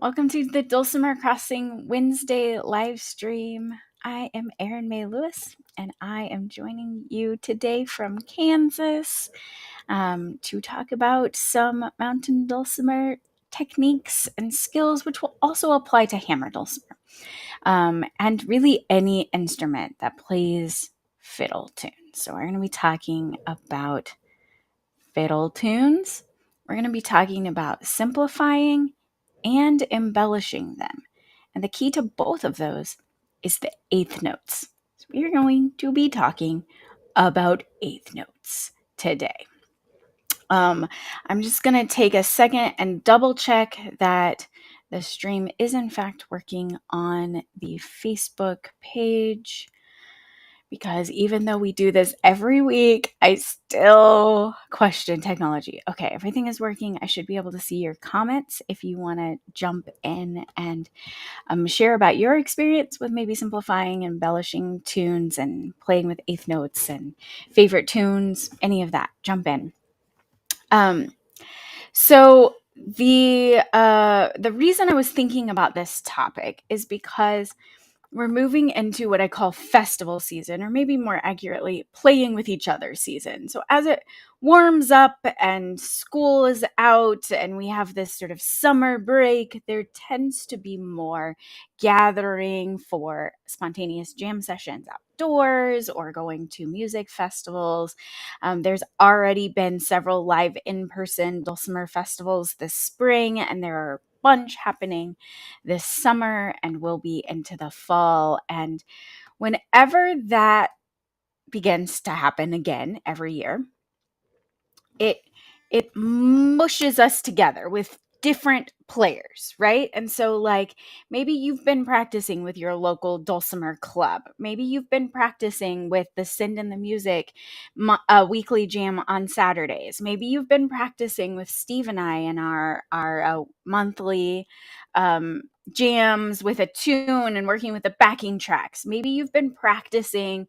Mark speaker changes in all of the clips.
Speaker 1: Welcome to the Dulcimer Crossing Wednesday Livestream. I am Erin May Lewis, and I am joining you today from Kansas to talk about some mountain dulcimer techniques and skills, which will also apply to hammer dulcimer and really any instrument that plays fiddle tunes. So we're going to be talking about fiddle tunes. We're going to be talking about simplifying and embellishing them. And the key to both of those is the eighth notes. So we are going to be talking about eighth notes today. I'm just going to take a second and double check that the stream is in fact working on the Facebook page, because even though we do this every week, I still question technology. Okay, everything is working. I should be able to see your comments if you want to jump in and share about your experience with maybe simplifying, embellishing tunes and playing with eighth notes and favorite tunes, any of that. Jump in. So the reason I was thinking about this topic is because we're moving into what I call festival season, or maybe more accurately, playing with each other season. So as it warms up and school is out and we have this sort of summer break, there tends to be more gathering for spontaneous jam sessions outdoors or going to music festivals. There's already been several live in-person dulcimer festivals this spring, and there are bunch happening this summer and will be into the fall. And whenever that begins to happen again every year, it mushes us together with different players, right? And so like maybe you've been practicing with your local dulcimer club. Maybe you've been practicing with the Send in the Music weekly jam on Saturdays. Maybe you've been practicing with Steve and I in our monthly jams with a tune and working with the backing tracks. Maybe you've been practicing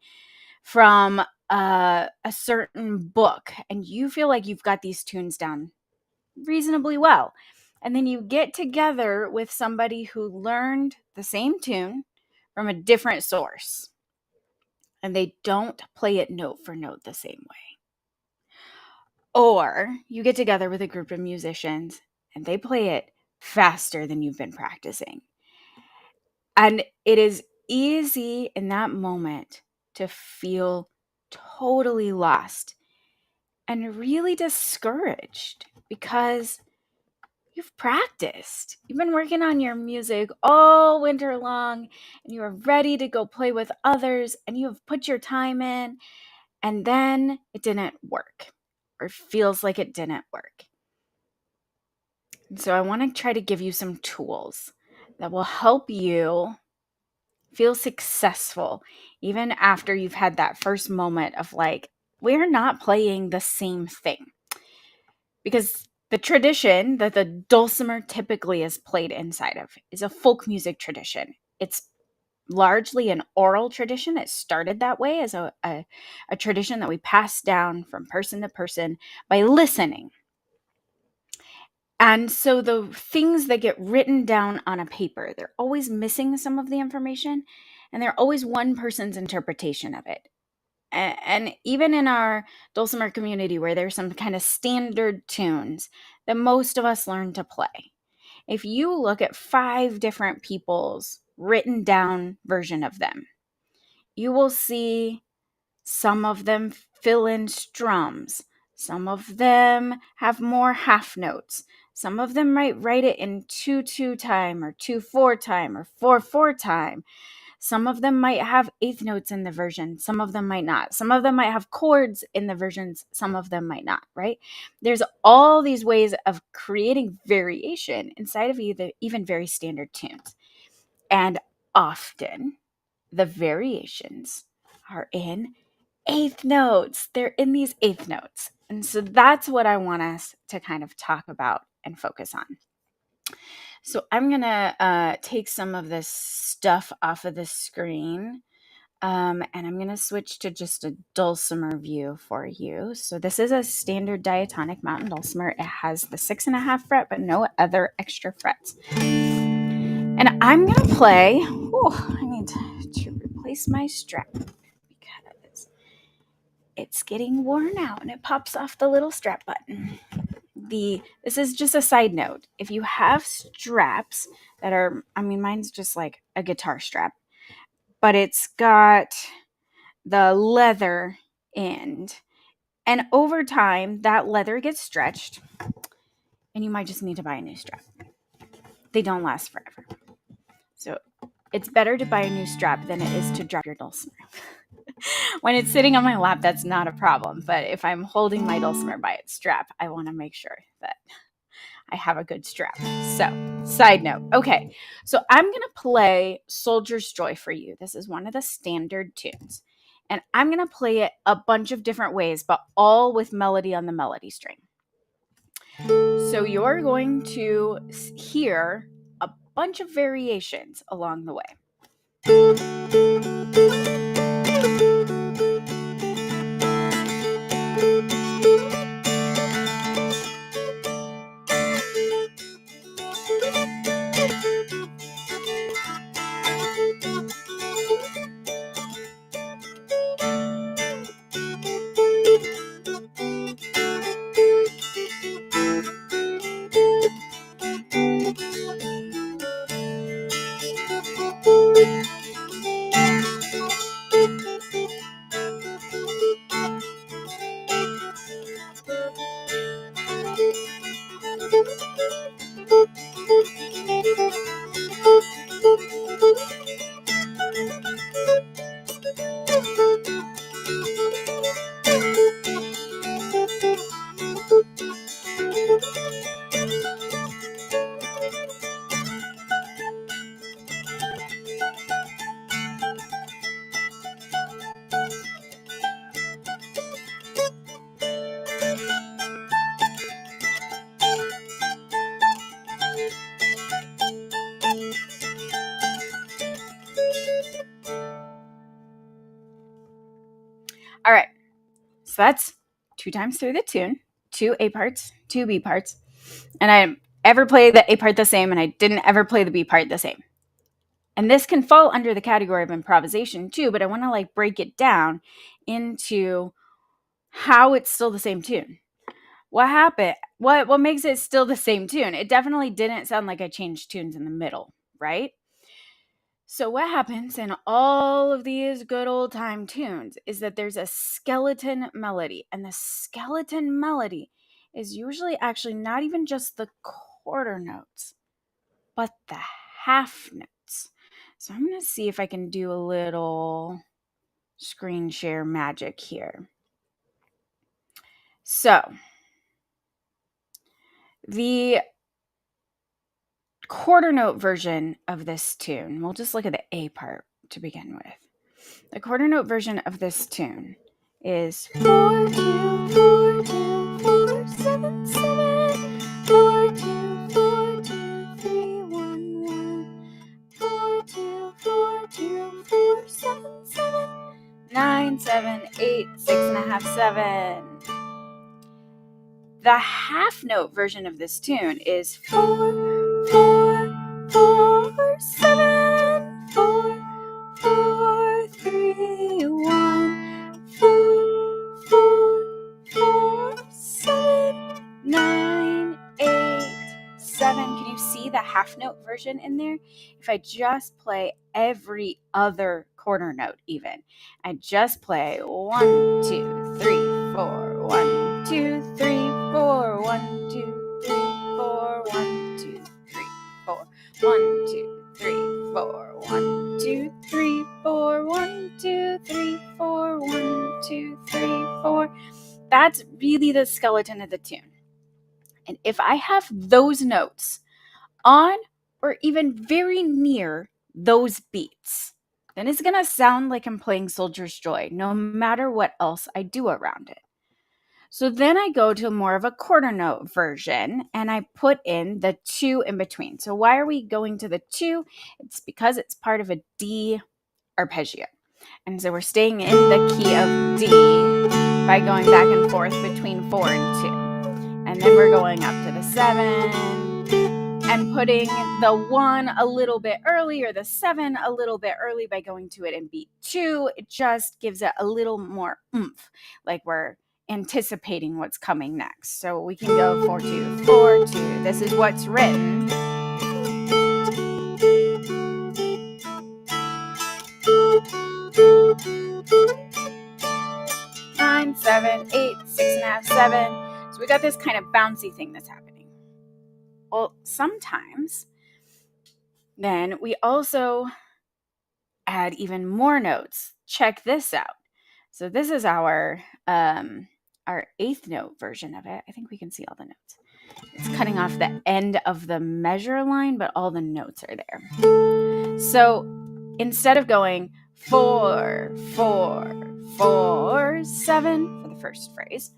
Speaker 1: from a certain book and you feel like you've got these tunes down reasonably well. And then you get together with somebody who learned the same tune from a different source, and they don't play it note for note the same way. Or you get together with a group of musicians and they play it faster than you've been practicing. And it is easy in that moment to feel totally lost and really discouraged because you've practiced. You've been working on your music all winter long and you are ready to go play with others and you have put your time in, and then it didn't work or feels like it didn't work. And so I want to try to give you some tools that will help you feel successful even after you've had that first moment of like, we're not playing the same thing. Because the tradition that the dulcimer typically is played inside of is a folk music tradition. It's largely an oral tradition. It started that way as a tradition that we pass down from person to person by listening. And so the things that get written down on a paper, they're always missing some of the information, and they're always one person's interpretation of it. And even in our dulcimer community where there's some kind of standard tunes that most of us learn to play, if you look at 5 different people's written down version of them, you will see some of them fill in strums. Some of them have more half notes. Some of them might write it in 2/2 time or 2/4 time or 4/4 time. Some of them might have eighth notes in the version. Some of them might not. Some of them might have chords in the versions. Some of them might not, right? There's all these ways of creating variation inside of even very standard tunes. And often the variations are in eighth notes. They're in these eighth notes. And so that's what I want us to kind of talk about and focus on. So I'm going to take some of this stuff off of the screen, and I'm going to switch to just a dulcimer view for you. So this is a standard diatonic mountain dulcimer. It has the 6.5 fret, but no other extra frets. And I'm going to play, I need to replace my strap because it's getting worn out and it pops off the little strap button. This is just a side note. If you have straps that are, mine's just like a guitar strap, but it's got the leather end. And over time, that leather gets stretched and you might just need to buy a new strap. They don't last forever. So it's better to buy a new strap than it is to drop your dulcimer. When it's sitting on my lap, that's not a problem. But if I'm holding my dulcimer by its strap, I want to make sure that I have a good strap. So, side note. Okay, so I'm going to play Soldier's Joy for you. This is one of the standard tunes. And I'm going to play it a bunch of different ways, but all with melody on the melody string. So you're going to hear a bunch of variations along the way. All right, so that's 2 times through the tune, 2 A parts, 2 B parts, and I ever play the A part the same, and I didn't ever play the B part the same. And this can fall under the category of improvisation too, but I want to break it down into how it's still the same tune. What happened? What makes it still the same tune? It definitely didn't sound like I changed tunes in the middle, right? So what happens in all of these good old time tunes is that there's a skeleton melody, and the skeleton melody is usually actually not even just the quarter notes, but the half notes. So I'm going to see if I can do a little screen share magic here. So the quarter note version of this tune, we'll just look at the A part to begin with. The quarter note version of this tune is 4 2 4 2 4 7 7 4 2 4 2 3 1 1 4 2 4 2 4 7 7 9 7 8 6.5 7. The half note version of this tune is 4 4 4 7 4 4 3 1 4 4 4 7 9 8 7. Can you see the half note version in there? If I just play every other quarter note, even I just play 1 2 3 4 1 2 3 4 1 2 3 4 1 2 3 4 1 2 3 4 1 2 3 4 1 2 3 4 1 2 3 4. That's really the skeleton of the tune. And if I have those notes on or even very near those beats, then it's going to sound like I'm playing Soldier's Joy, no matter what else I do around it. So then I go to more of a quarter note version and I put in the 2 in between. So why are we going to the 2? It's because it's part of a D arpeggio. And so we're staying in the key of D by going back and forth between 4 and 2. And then we're going up to the 7 and putting the 1 a little bit early or the 7 a little bit early by going to it in beat 2, it just gives it a little more oomph, like we're anticipating what's coming next. So we can go 4-2, 4-2. This is what's written. Nine, 7, 8, 6.5, 7. So we got this kind of bouncy thing that's happening. Well, sometimes then we also add even more notes. Check this out. So this is our 8th note version of it. I think we can see all the notes. It's cutting off the end of the measure line, but all the notes are there. So instead of going 4, 4, 4, 7 for the first phrase,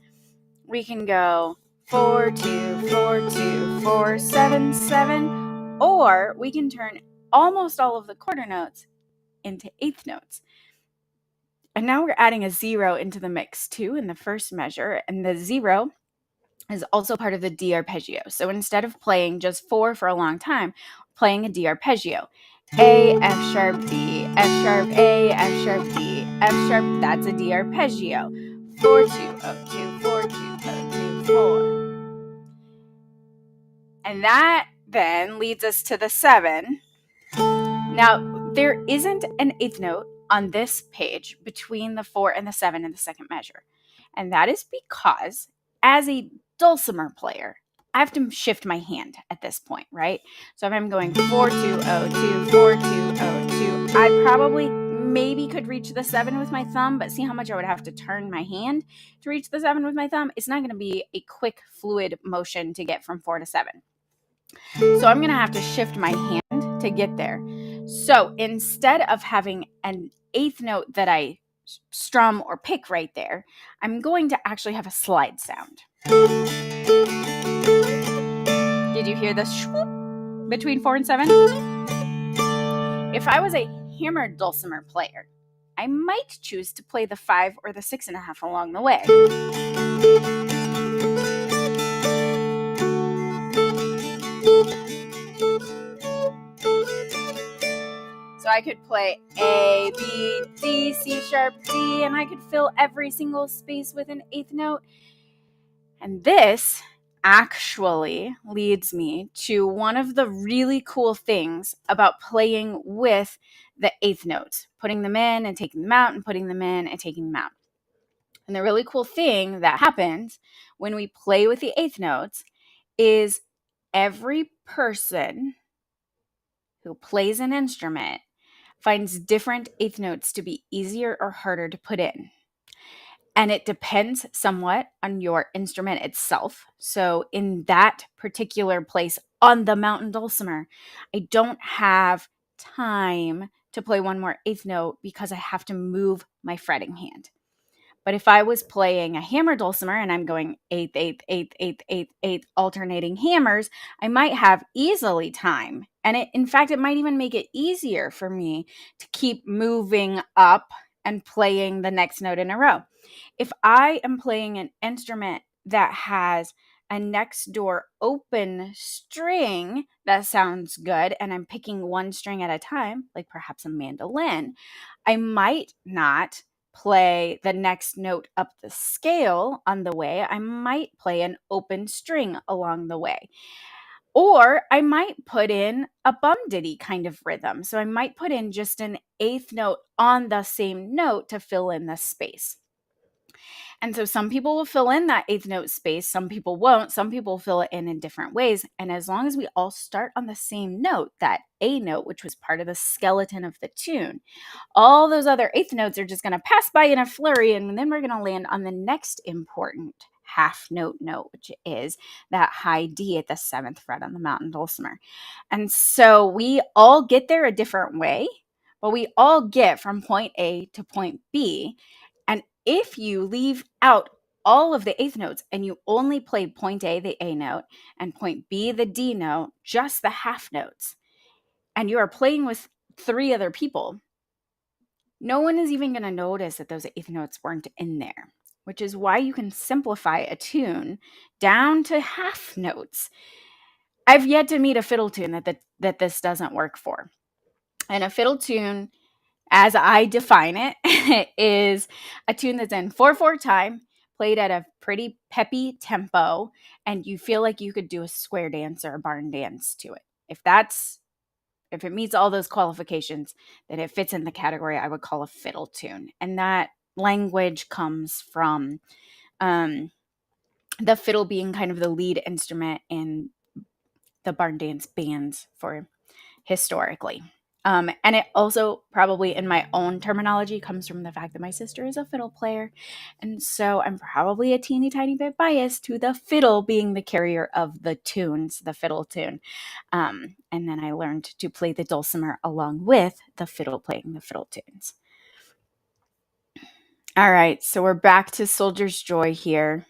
Speaker 1: we can go 4, 2, 4, 2, 4, 7, 7, or we can turn almost all of the quarter notes into 8th notes. And now we're adding a 0 into the mix too in the first measure, and the 0 is also part of the D arpeggio. So instead of playing just 4 for a long time, playing a D arpeggio. A, F sharp, B, F sharp, A, F sharp, B, F sharp, that's a D arpeggio. 4, 2, 0, 2, 4, 2, 0, 2, 4. And that then leads us to the 7. Now, there isn't an 8th note on this page between the 4 and the 7 in the second measure. And that is because as a dulcimer player, I have to shift my hand at this point, right? So if I'm going 4, 2, 0, 2, 4, 2, 0, 2, I probably maybe could reach the 7 with my thumb, but see how much I would have to turn my hand to reach the 7 with my thumb? It's not going to be a quick, fluid motion to get from 4 to 7. So I'm going to have to shift my hand to get there. So instead of having an 8th note that I strum or pick right there, I'm going to actually have a slide sound. Did you hear the swoop between 4 and 7? If I was a hammered dulcimer player, I might choose to play the 5 or the 6.5 along the way. So I could play A, B, D, C sharp, D, and I could fill every single space with an 8th note. And this actually leads me to one of the really cool things about playing with the 8th notes, putting them in and taking them out and putting them in and taking them out. And the really cool thing that happens when we play with the 8th notes is every person who plays an instrument finds different 8th notes to be easier or harder to put in. And it depends somewhat on your instrument itself. So in that particular place on the mountain dulcimer, I don't have time to play one more 8th note because I have to move my fretting hand. But if I was playing a hammer dulcimer and I'm going 8th, 8th, 8th, 8th, 8th, 8th, alternating hammers, I might have easily time. And in fact, it might even make it easier for me to keep moving up and playing the next note in a row. If I am playing an instrument that has a next door open string that sounds good, and I'm picking one string at a time, like perhaps a mandolin, I might not play the next note up the scale on the way. I might play an open string along the way. Or I might put in a bum ditty kind of rhythm. So I might put in just an 8th note on the same note to fill in the space. And so some people will fill in that 8th note space, some people won't, some people fill it in different ways. And as long as we all start on the same note, that A note, which was part of the skeleton of the tune, all those other 8th notes are just going to pass by in a flurry, and then we're going to land on the next important half note, which is that high D at the 7th fret on the mountain dulcimer. And so we all get there a different way, but we all get from point A to point B. And if you leave out all of the 8th notes and you only play point A, the A note, and point B, the D note, just the half notes, and you are playing with 3 other people, no one is even going to notice that those 8th notes weren't in there, which is why you can simplify a tune down to half notes. I've yet to meet a fiddle tune that this doesn't work for. And a fiddle tune, as I define it, is a tune that's in 4/4 time, played at a pretty peppy tempo, and you feel like you could do a square dance or a barn dance to it. If it meets all those qualifications, then it fits in the category I would call a fiddle tune. And that language comes from the fiddle being kind of the lead instrument in the barn dance bands for historically. And it also probably in my own terminology comes from the fact that my sister is a fiddle player. And so I'm probably a teeny tiny bit biased to the fiddle being the carrier of the tunes, the fiddle tune. And then I learned to play the dulcimer along with the fiddle playing the fiddle tunes. All right, so we're back to Soldier's Joy here.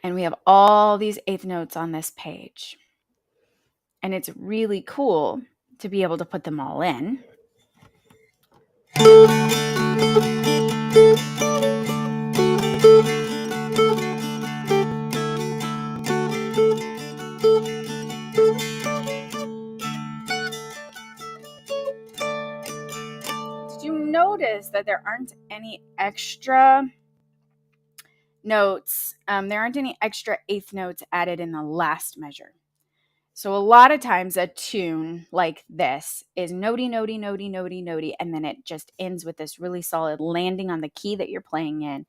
Speaker 1: And we have all these eighth notes on this page. And it's really cool to be able to put them all in. Did you notice that there aren't any extra notes? There aren't any extra eighth notes added in the last measure. So a lot of times a tune like this is notey, notey, notey, notey, notey, and then it just ends with this really solid landing on the key that you're playing in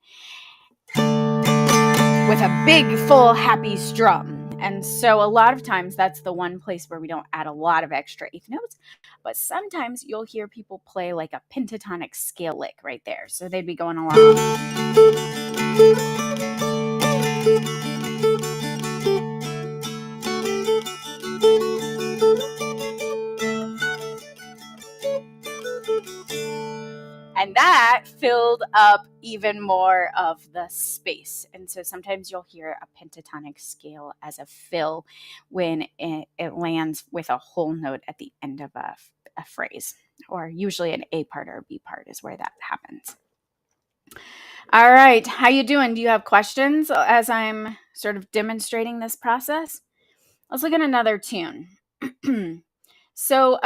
Speaker 1: with a big, full, happy strum. And so a lot of times that's the one place where we don't add a lot of extra eighth notes, but sometimes you'll hear people play like a pentatonic scale lick right there. So they'd be going along. And that filled up even more of the space. And so sometimes you'll hear a pentatonic scale as a fill when it lands with a whole note at the end of a phrase, or usually an A part or a B part is where that happens. All right, how you doing? Do you have questions as I'm sort of demonstrating this process? Let's look at another tune. So,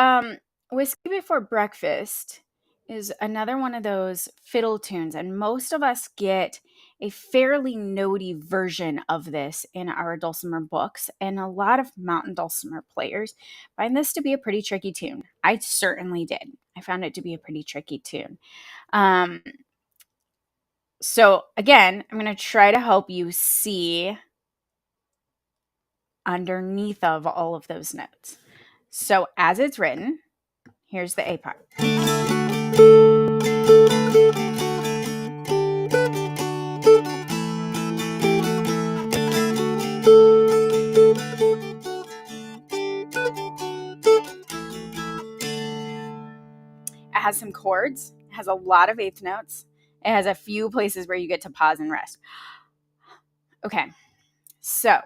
Speaker 1: Whiskey Before Breakfast is another one of those fiddle tunes, and most of us get a fairly notey version of this in our dulcimer books, and a lot of mountain dulcimer players find this to be a pretty tricky tune. I certainly did. I found it to be a pretty tricky tune. So again, I'm going to try to help you see underneath of all of those notes. So as it's written, here's the A part. It has some chords. It has a lot of eighth notes. It has a few places where you get to pause and rest. Okay, so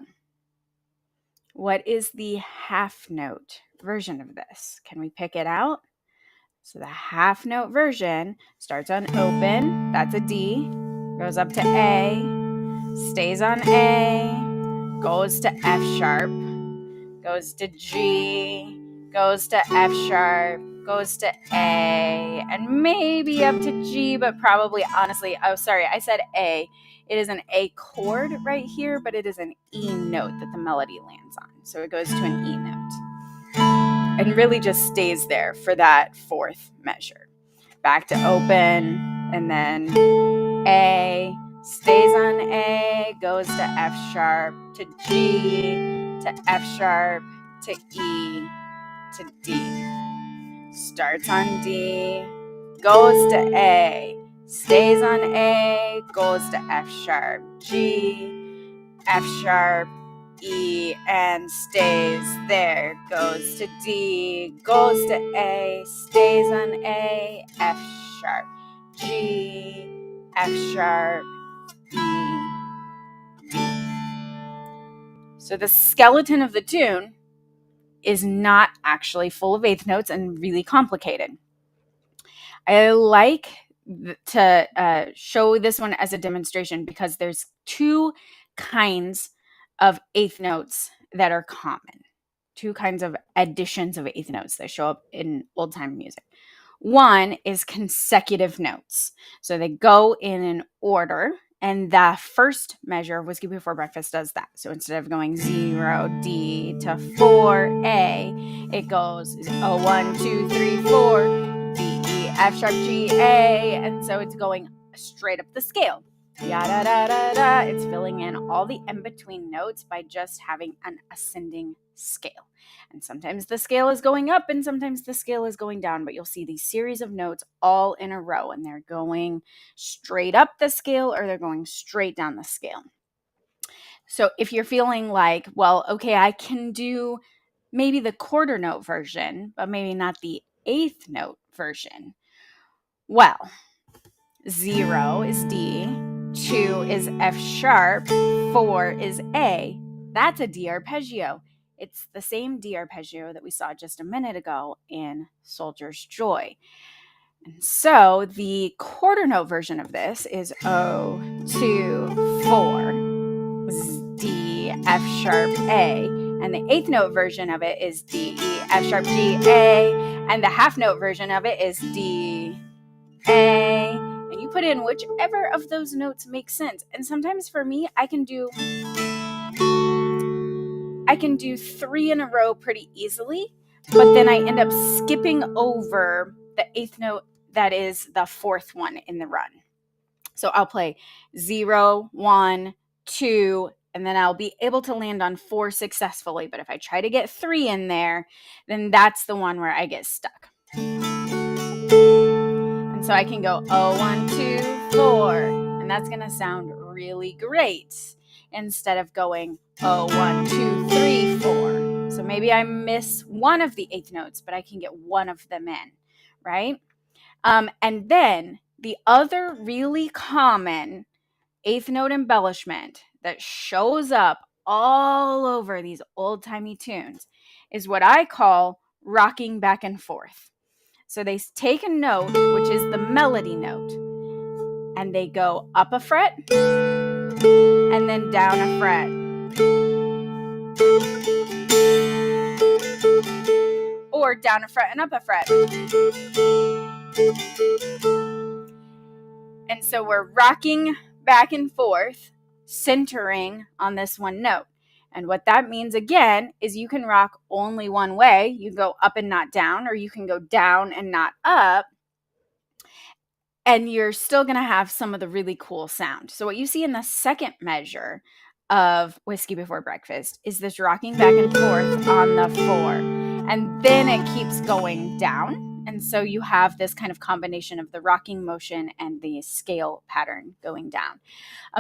Speaker 1: what is the half note version of this? Can we pick it out? So the half note version starts on open, that's a D, goes up to A, stays on A, goes to F sharp, goes to G, goes to F sharp, goes to A, and maybe up to G, but probably honestly, oh, sorry, I said A. It is an A chord right here, but it is an E note that the melody lands on. So it goes to an E note and really just stays there for that fourth measure. Back to open, and then A, stays on A, goes to F sharp, to G, to F sharp, to E, to D. Starts on D, goes to A, stays on A, goes to F sharp, G, F sharp, E, and stays there. Goes to D, goes to A, stays on A, F sharp, G, F sharp, E, D. So the skeleton of the tune is not actually full of eighth notes and really complicated. I like show this one as a demonstration because there's two kinds of eighth notes that are common. Two kinds of additions of eighth notes that show up in old time music. One is consecutive notes. So they go in an order, and the first measure of Whiskey Before Breakfast does that. So instead of going 0 D to 4 A, it goes 1 2 3 4 D E F sharp G A, and so it's going straight up the scale. Yada da da da. It's filling in all the in-between notes by just having an ascending scale. And sometimes the scale is going up and sometimes the scale is going down, but you'll see these series of notes all in a row, and they're going straight up the scale or they're going straight down the scale. So if you're feeling like, well, okay, I can do maybe the quarter note version, but maybe not the eighth note version. Well, 0 is D, 2 is F sharp, 4 is A. That's a D arpeggio. It's the same D arpeggio that we saw just a minute ago in Soldier's Joy. And so the quarter note version of this is O, 2, 4, D, F sharp, A. And the eighth note version of it is D, E, F sharp, G, A. And the half note version of it is D, A. And you put in whichever of those notes makes sense. And sometimes for me, I can do 3 in a row pretty easily, but then I end up skipping over the eighth note that is the fourth one in the run. So I'll play 0, 1, 2, and then I'll be able to land on 4 successfully. But if I try to get 3 in there, then that's the one where I get stuck. And so I can go 0, 1, 2, 4, and that's going to sound really great instead of going 0, 1, 2, 3, 4. So maybe I miss one of the eighth notes, but I can get one of them in, right? And then the other really common eighth note embellishment that shows up all over these old-timey tunes is what I call rocking back and forth. So they take a note, which is the melody note, and they go up a fret and then down a fret. Or down a fret and up a fret. And so we're rocking back and forth, centering on this one note. And what that means, again, is you can rock only one way. You go up and not down, or you can go down and not up. And you're still going to have some of the really cool sound. So what you see in the second measure of Whiskey Before Breakfast is this rocking back and forth on the 4. And then it keeps going down. And so you have this kind of combination of the rocking motion and the scale pattern going down.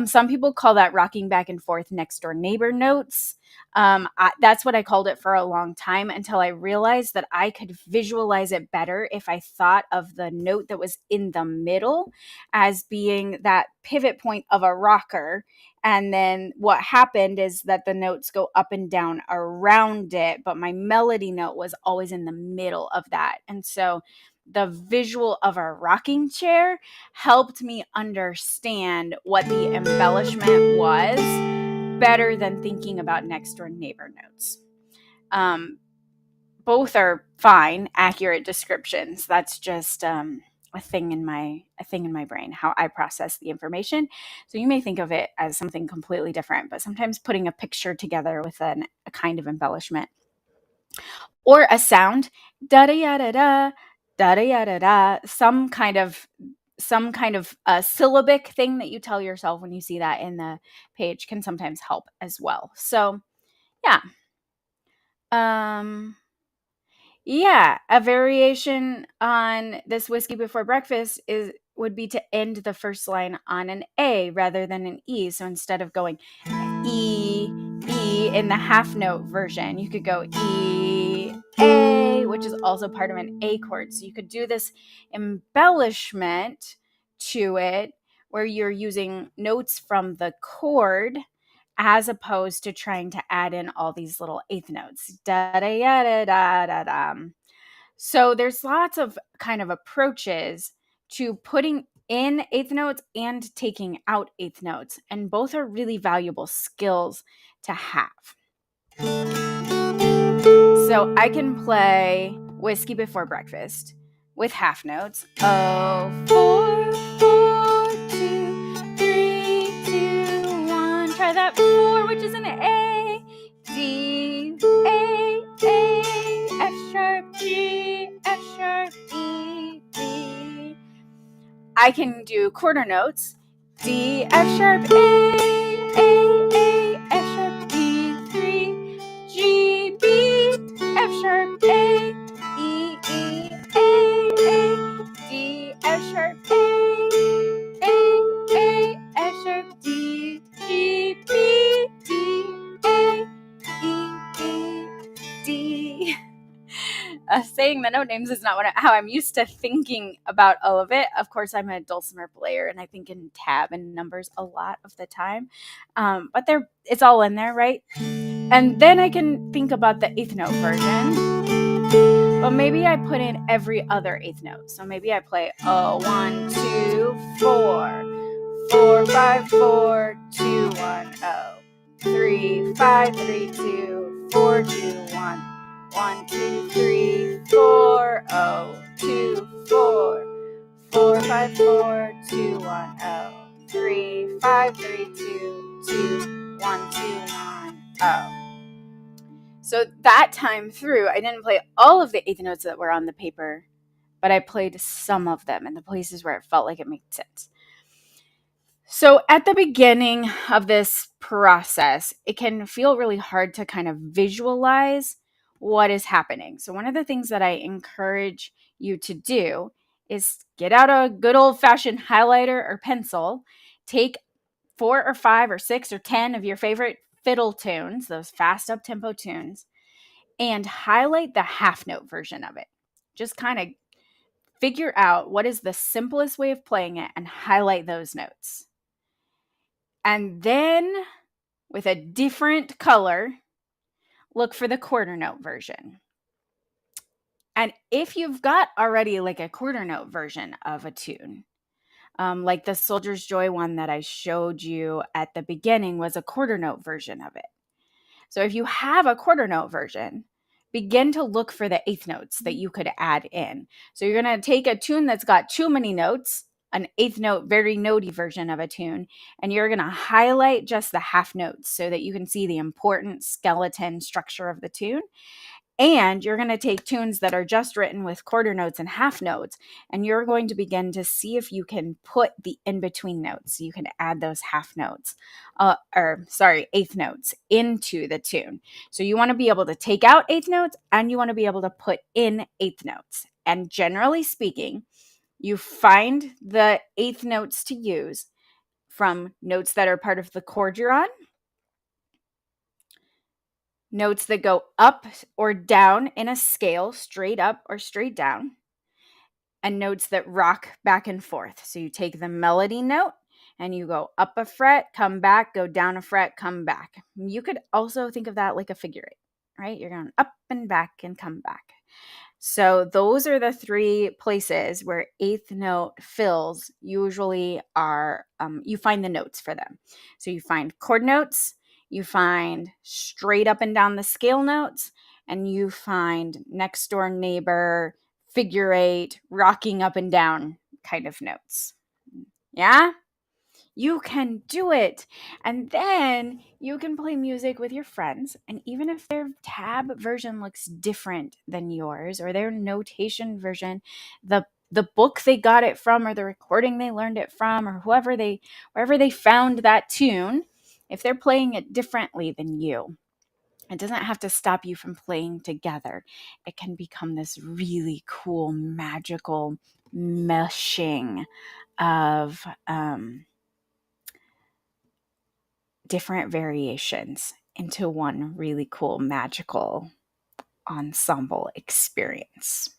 Speaker 1: Some people call that rocking back and forth next door neighbor notes. That's what I called it for a long time until I realized that I could visualize it better if I thought of the note that was in the middle as being that pivot point of a rocker. And then what happened is that the notes go up and down around it, but my melody note was always in the middle of that. And so the visual of a rocking chair helped me understand what the embellishment was better than thinking about next door neighbor notes. Both are fine, accurate descriptions. That's just a thing in my brain, how I process the information. So you may think of it as something completely different, but sometimes putting a picture together with a kind of embellishment or a sound, da da ya da da, da da ya da da, some kind of syllabic thing that you tell yourself when you see that in the page can sometimes help as well. So yeah. Yeah, a variation on this Whiskey Before Breakfast would be to end the first line on an A rather than an E. So instead of going E, E in the half note version, you could go E, A, which is also part of an A chord. So you could do this embellishment to it where you're using notes from the chord as opposed to trying to add in all these little eighth notes. Da da ya da da da da. So there's lots of kind of approaches to putting in eighth notes and taking out eighth notes, and both are really valuable skills to have. So I can play Whiskey Before Breakfast with half notes. Oh, 4, 4, 2, 3, 2, 1. Try that 4, which is an A. D, A, F sharp, G, F sharp, E, D. I can do quarter notes. D, F sharp, A, F sharp, D, 3, G, B, F sharp, A, E, D, F sharp, A, F sharp, D, G, B, D, A, E, D. Saying the note names is not how I'm used to thinking about all of it. Of course, I'm a dulcimer player, and I think in tab and numbers a lot of the time. But it's all in there, right? And then I can think about the eighth note version. But maybe I put in every other eighth note. So maybe I play 1, 2, 4, 4, 5, 4, 2, 1, 3, 5, 3, 2, 4, 2, 1. 1, 2, 3, 4, 2, 4, 4, 5, 4, 2, 1, 3, 5, 3, 2, 2, 1, 2, 1, So that time through, I didn't play all of the eighth notes that were on the paper, but I played some of them in the places where it felt like it made sense. So at the beginning of this process, it can feel really hard to kind of visualize what is happening. So one of the things that I encourage you to do is get out a good old-fashioned highlighter or pencil, take 4 or 5 or 6 or 10 of your favorite fiddle tunes, those fast up-tempo tunes, and highlight the half note version of it. Just kind of figure out what is the simplest way of playing it and highlight those notes. And then with a different color, look for the quarter note version. And if you've got already like a quarter note version of a tune, like the Soldier's Joy one that I showed you at the beginning was a quarter note version of it. So if you have a quarter note version, begin to look for the eighth notes that you could add in. So you're going to take a tune that's got too many notes, an eighth note, very notey version of a tune, and you're going to highlight just the half notes so that you can see the important skeleton structure of the tune. And you're going to take tunes that are just written with quarter notes and half notes, and you're going to begin to see if you can put the in-between notes. So you can add those eighth notes into the tune. So you want to be able to take out eighth notes, and you want to be able to put in eighth notes. And generally speaking, you find the eighth notes to use from notes that are part of the chord you're on, notes that go up or down in a scale, straight up or straight down, and notes that rock back and forth. So you take the melody note and you go up a fret, come back, go down a fret, come back. You could also think of that like a figure eight, right? You're going up and back and come back. So those are the 3 places where eighth note fills usually are, you find the notes for them. So you find chord notes, you find straight up and down the scale notes, and you find next door neighbor, figure eight, rocking up and down kind of notes. Yeah? You can do it. And then you can play music with your friends. And even if their tab version looks different than yours, or their notation version, the book they got it from, or the recording they learned it from, or wherever they found that tune, if they're playing it differently than you, it doesn't have to stop you from playing together. It can become this really cool, magical meshing of different variations into one really cool, magical ensemble experience.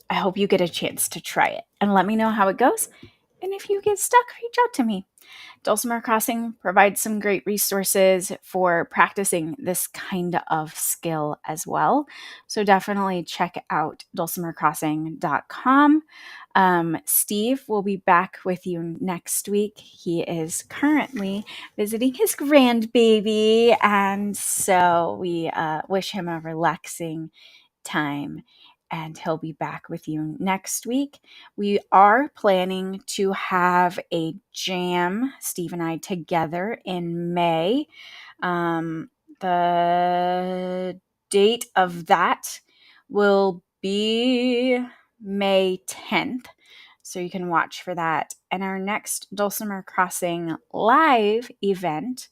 Speaker 1: I hope you get a chance to try it and let me know how it goes. And if you get stuck, reach out to me. Dulcimer Crossing provides some great resources for practicing this kind of skill as well. So definitely check out dulcimercrossing.com. Steve will be back with you next week. He is currently visiting his grandbaby, and so we wish him a relaxing time, and he'll be back with you next week. We are planning to have a jam, Steve and I, together in May. The date of that will be May 10th. So you can watch for that. And our next Dulcimer Crossing live event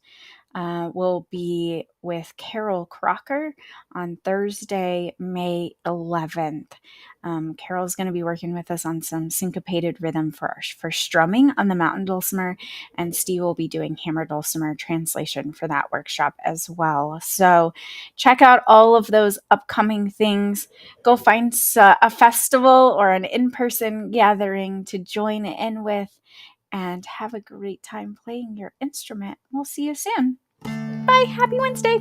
Speaker 1: will be with Carol Crocker on Thursday, May 11th. Carol's going to be working with us on some syncopated rhythm for strumming on the mountain dulcimer, and Steve will be doing hammer dulcimer translation for that workshop as well. So check out all of those upcoming things. Go find a festival or an in-person gathering to join in with, and have a great time playing your instrument. We'll see you soon. Bye. Happy Wednesday.